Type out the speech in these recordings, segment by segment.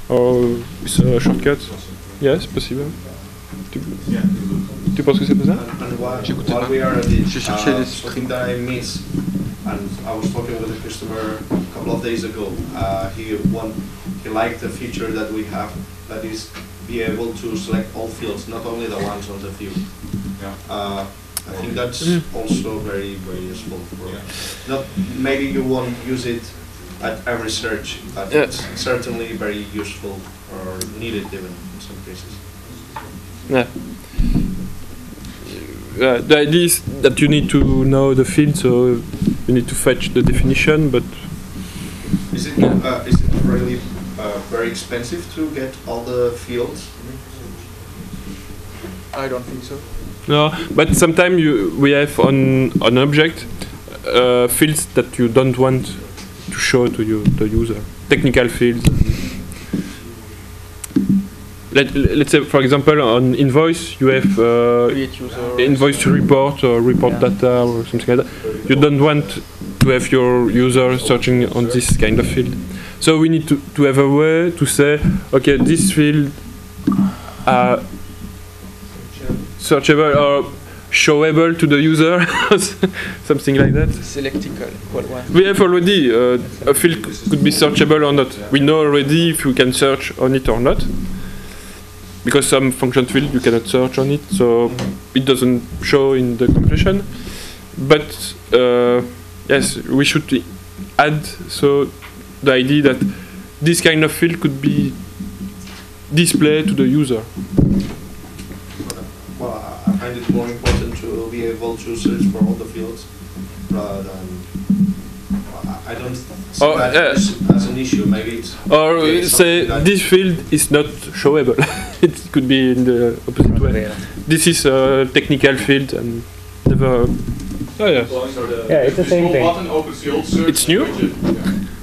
Or it's a shortcut? Yes, possible. Tu penses que c'est possible? And while we are at it, something that I miss, and I was talking with a customer a couple of days ago. He liked the feature that we have, that is be able to select all fields, not only the ones on the view. Yeah. I think that's also very, very useful. Not maybe you won't use it at every search, but it's certainly very useful or needed even in some cases. Yeah. The idea is that you need to know the field, so you need to fetch the definition. But is it really very expensive to get all the fields? I don't think so. No, but sometimes we have on an object fields that you don't want to show to the user. Technical fields. Let's say, for example, on invoice you have invoice report or report data or something like that. You don't want to have your user searching on this kind of field. So we need to have a way to say, okay, this field searchable or showable to the user, something like that. Selectical. What one? We have already a field could be searchable or not. We know already if you can search on it or not. Because some function field you cannot search on it, so it doesn't show in the completion. But yes, we should add so the idea that this kind of field could be displayed to the user. Well, I find it more important to be able to search for all the fields rather than. I don't see that as an issue. Maybe it's. Or say this field is not showable. It could be in the opposite way. This is a technical field and never. Oh yeah. Yeah, it's the same thing. It's new.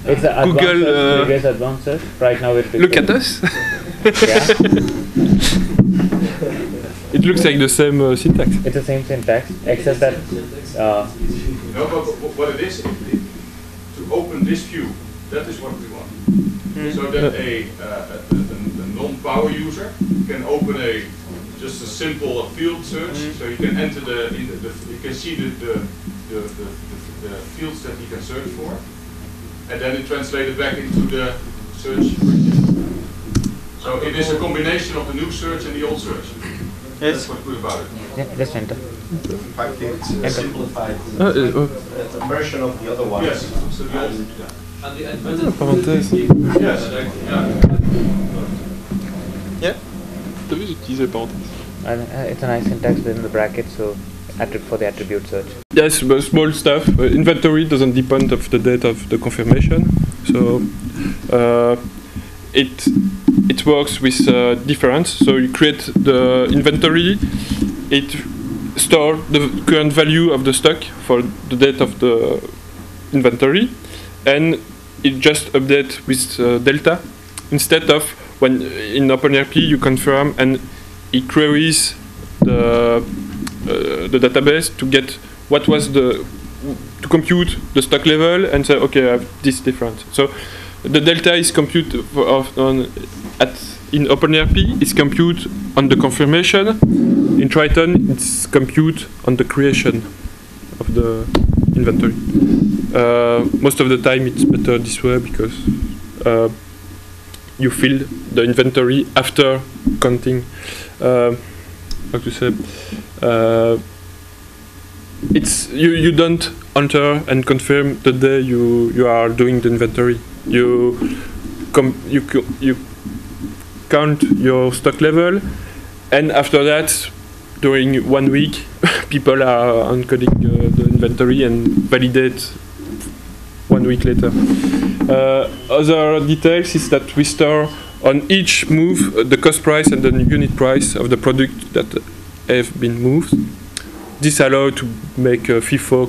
It's the Google. Previous advanced search. Right now it. Look at us. It looks like the same syntax. It's the same syntax, except that. No, but what it is, to open this view, that is what we want. So that a non-power user can open just a simple field search. So you can enter you can see the fields that he can search for, and then it translated back into the search. So it is a combination of the new search and the old search. Yes. That's what's good about it. Yeah, just enter. In fact, it's a simplified version of the other one. Yes. So the old. Parenthèse. Yes. Yeah. T'as vu j'utilisais parenthèse. It's a nice syntax within the bracket, so for the attribute search. Yes, but small stuff. Inventory doesn't depend of the date of the confirmation, so it works with difference. So you create the inventory, it stores the current value of the stock for the date of the inventory, and it just updates with delta instead of when in OpenRP you confirm and it queries the database to get what was to compute the stock level and say, okay, I have this difference. So the delta is computed in OpenRP. It's compute on the confirmation. In Triton, it's compute on the creation of the inventory. Most of the time, it's better this way because you fill the inventory after counting. How to say? It's you don't enter and confirm the day you are doing the inventory. You count your stock level, and after that, during 1 week, people are encoding the inventory and validate 1 week later. Other details is that we store on each move the cost price and the unit price of the product that have been moved. This allows to make FIFO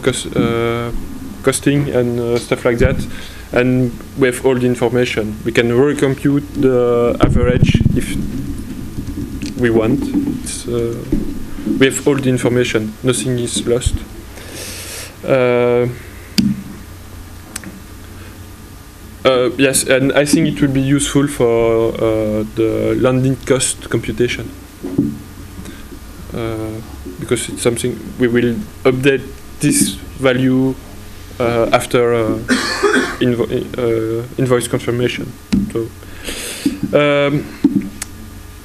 costing and stuff like that, and we have all the information. We can recompute the average if we want. We have all the information. Nothing is lost. Yes, and I think it will be useful for the landing cost computation. Because it's something we will update this value after invoice confirmation. So,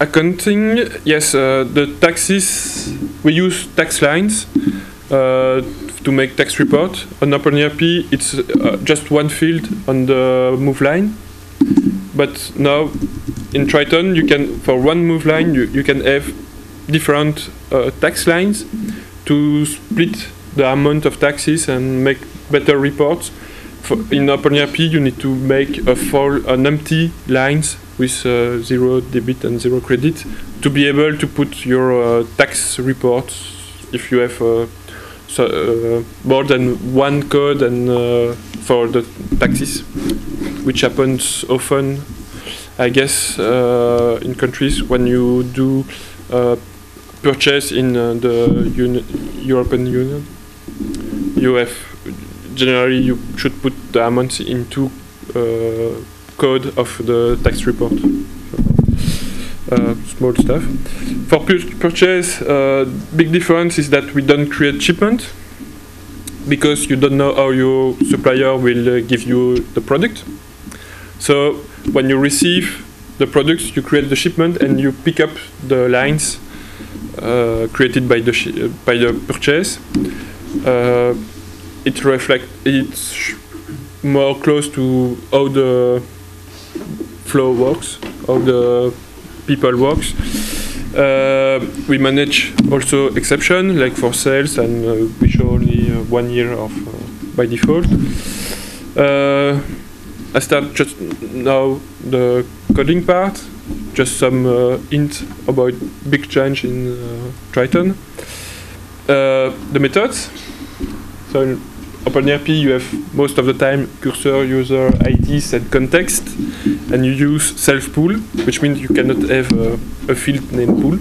accounting, yes, the taxes, we use tax lines to make tax report. On OpenERP, it's just one field on the move line. But now in Triton, you can, for one move line, you can have different tax lines to split the amount of taxes and make better reports. In OpenERP, you need to make an empty lines with 0 debit and 0 credit to be able to put your tax reports if you have more than one code and for the taxes, which happens often, I guess, in countries when you do purchase in the European Union. You have generally you should put the amounts into code of the tax report. Small stuff. For purchase, big difference is that we don't create shipment because you don't know how your supplier will give you the product. So when you receive the products, you create the shipment and you pick up the lines created by the purchase. It's more close to how the flow works, how the people works. We manage also exception, like for sales, and we show only 1 year of by default. I start just now the coding part, just some hint about big change in Triton. The methods. So in OpenERP you have most of the time cursor, user, IDs and context, and you use self-pool, which means you cannot have a field name pool.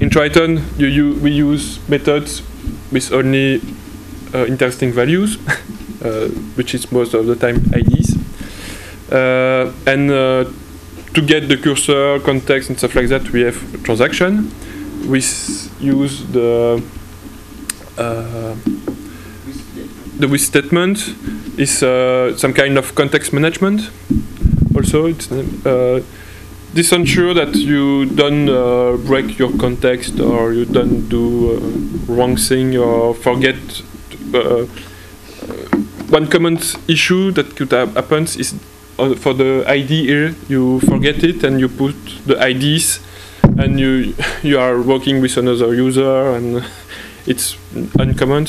In Triton we use methods with only interesting values, which is most of the time IDs. And to get the cursor, context and stuff like that, we have transaction. We use the with statement is some kind of context management. Also, it's this ensures that you don't break your context or you don't do wrong thing or forget. One common issue that could happen is for the ID here, you forget it and you put the IDs, and you are working with another user and it's uncommon.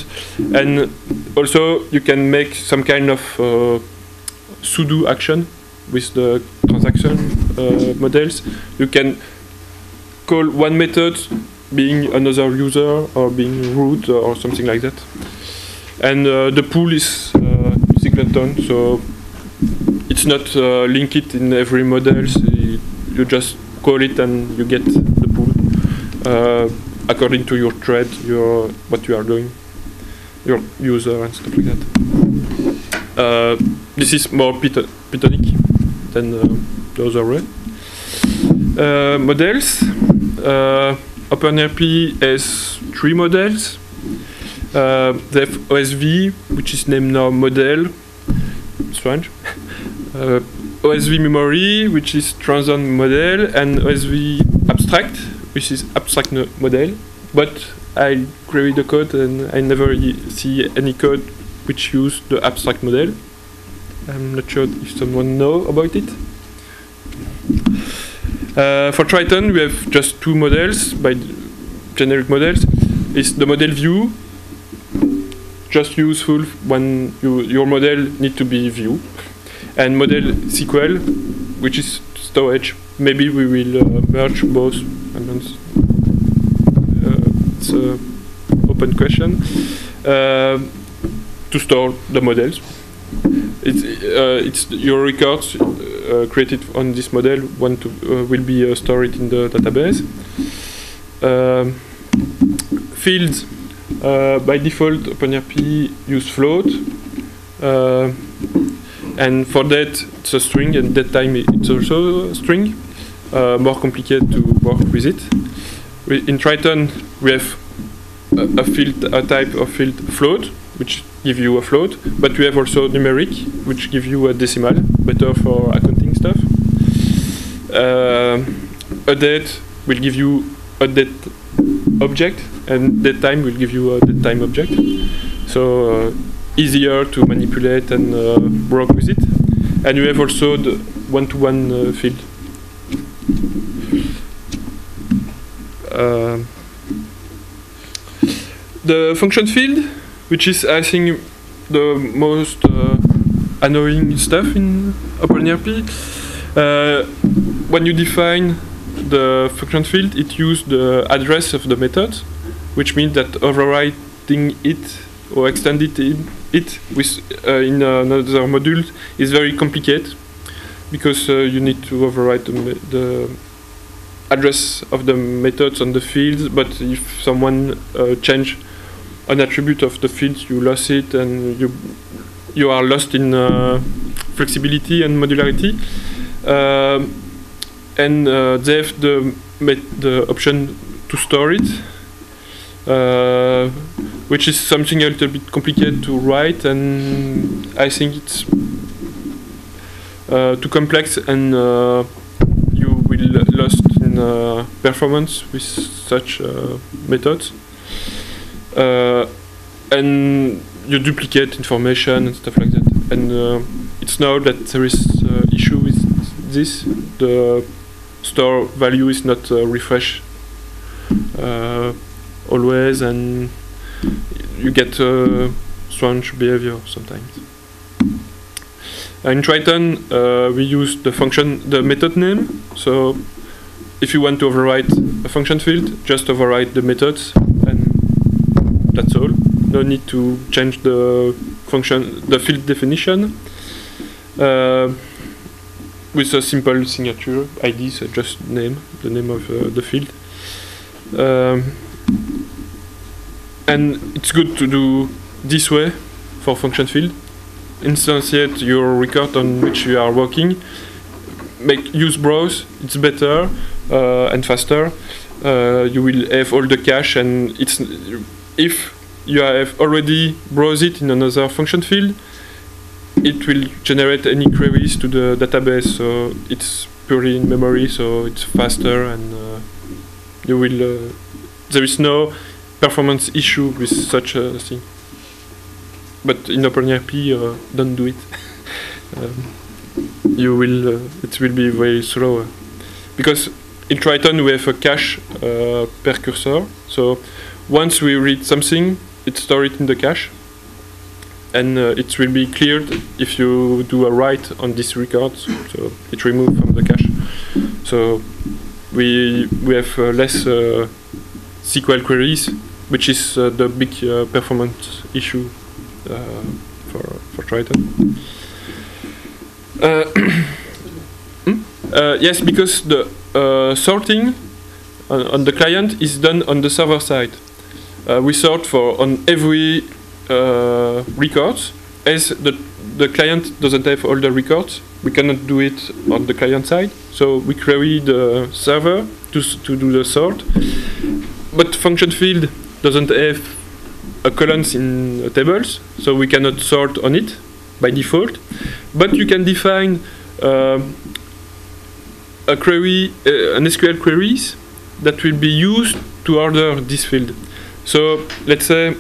And also you can make some kind of sudo action with the transaction models. You can call one method being another user or being root or something like that. And the pool is singleton, so it's not linked in every model. So you just call it and you get the pool according to your thread, what you are doing, your user and stuff like that. This is more Pythonic than the other way. Models. OpenERP has 3 models. They have OSV, which is named now model. Strange. OSV memory, which is transient model, and OSV abstract, which is abstract model. But I query the code and I never see any code which use the abstract model. I'm not sure if someone knows about it. For Triton, we have just 2 models by generic models. It's the model view, just useful when your model need to be view, and model SQL, which is storage. Maybe we will merge both. It's an open question. To store the models. It's your records created on this model will be stored in the database. Fields, by default OpenERP use float. and for that it's a string, and that time it's also a string. More complicated to work with it. In Triton we have a type of field float, which give you a float, but we have also numeric, which give you a decimal, better for accounting stuff. A date will give you a date object, and date time will give you a date time object. So easier to manipulate and work with it. And you have also the one-to-one field. The function field, which is I think the most annoying stuff in OpenERP. When you define the function field, it uses the address of the method, which means that overwriting it or extending it with in another module is very complicated, because you need to overwrite the address of the methods on the fields. But if someone change an attribute of the field, you lost it, and you are lost in flexibility and modularity. And they have the option to store it, which is something a little bit complicated to write, and I think it's too complex, and you will lost in performance with such methods, and you duplicate information and stuff like that. And it's now that there is issue with this. The store value is not refreshed always, and you get strange behavior sometimes. In Triton, we use the method name. So if you want to overwrite a function field, just overwrite the methods, and that's all. No need to change the field definition. With a simple signature ID, so just the name of the field. And it's good to do this way for function field. Instantiate your record on which you are working. Use browse, it's better and faster. You will have all the cache, and if you have already browsed it in another function field, it will generate any queries to the database, so it's purely in memory, so it's faster, and you will. There is no performance issue with such a thing. But in OpenERP, don't do it. You will. It will be very slow, because in Triton we have a cache precursor. So once we read something, it stores it in the cache. And it will be cleared if you do a write on this record, so it's removed from the cache. So we have less SQL queries, which is the big performance issue for Triton. Yes, because the sorting on the client is done on the server side. We sort on every records. As the client doesn't have all the records, we cannot do it on the client side, so we query the server to do the sort. But function field doesn't have a columns in tables, so we cannot sort on it by default. But you can define a query, an SQL queries that will be used to order this field. So let's say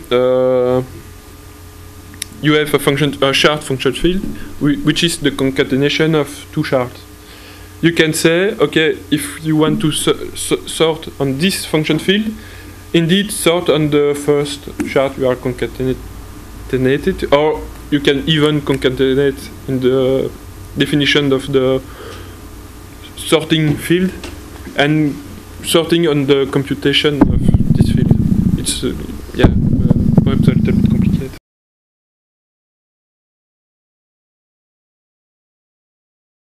you have a shard function field, which is the concatenation of two shards. You can say, okay, if you want to sort on this function field, indeed sort on the first shard you are concatenated, or you can even concatenate in the definition of the sorting field, and sorting on the computation of this field. It's perhaps a little bit